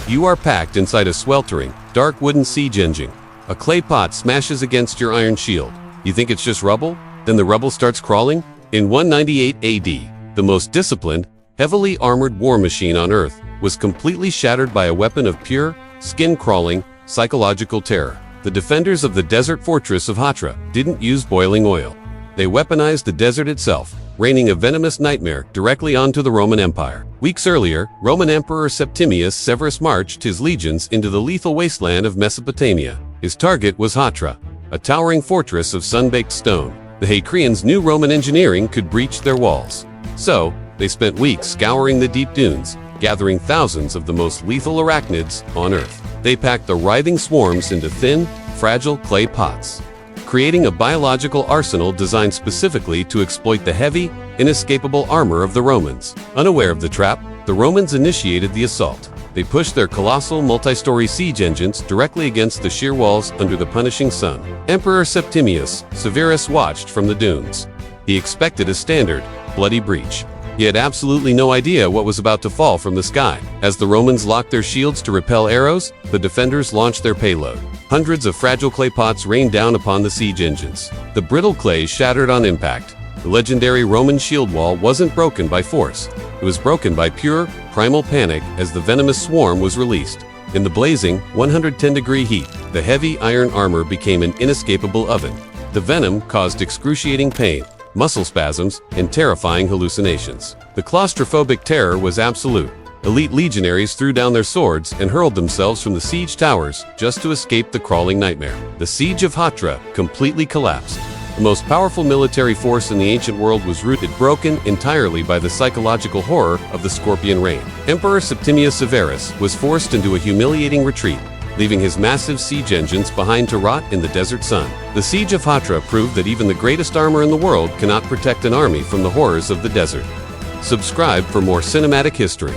You are packed inside a sweltering, dark wooden siege engine. A clay pot smashes against your iron shield. You think it's just rubble? Then the rubble starts crawling? In 198 AD, the most disciplined, heavily armored war machine on Earth was completely shattered by a weapon of pure, skin-crawling, psychological terror. The defenders of the desert fortress of Hatra didn't use boiling oil. They weaponized the desert itself, raining a venomous nightmare directly onto the Roman Empire. Weeks earlier, Roman Emperor Septimius Severus marched his legions into the lethal wasteland of Mesopotamia. His target was Hatra, a towering fortress of sun-baked stone. The Hatrians knew Roman engineering could breach their walls. So, they spent weeks scouring the deep dunes, gathering thousands of the most lethal arachnids on Earth. They packed the writhing swarms into thin, fragile clay pots, creating a biological arsenal designed specifically to exploit the heavy, inescapable armor of the Romans. Unaware of the trap, the Romans initiated the assault. They pushed their colossal multi-story siege engines directly against the sheer walls under the punishing sun. Emperor Septimius Severus watched from the dunes. He expected a standard, bloody breach. He had absolutely no idea what was about to fall from the sky. As the Romans locked their shields to repel arrows, the defenders launched their payload. Hundreds of fragile clay pots rained down upon the siege engines. The brittle clay shattered on impact. The legendary Roman shield wall wasn't broken by force. It was broken by pure, primal panic as the venomous swarm was released. In the blazing, 110-degree heat, the heavy iron armor became an inescapable oven. The venom caused excruciating pain, muscle spasms, and terrifying hallucinations. The claustrophobic terror was absolute. Elite legionaries threw down their swords and hurled themselves from the siege towers just to escape the crawling nightmare. The siege of Hatra completely collapsed. The most powerful military force in the ancient world was broken entirely by the psychological horror of the Scorpion Rain. Emperor Septimius Severus was forced into a humiliating retreat, leaving his massive siege engines behind to rot in the desert sun. The siege of Hatra proved that even the greatest armor in the world cannot protect an army from the horrors of the desert. Subscribe for more cinematic history.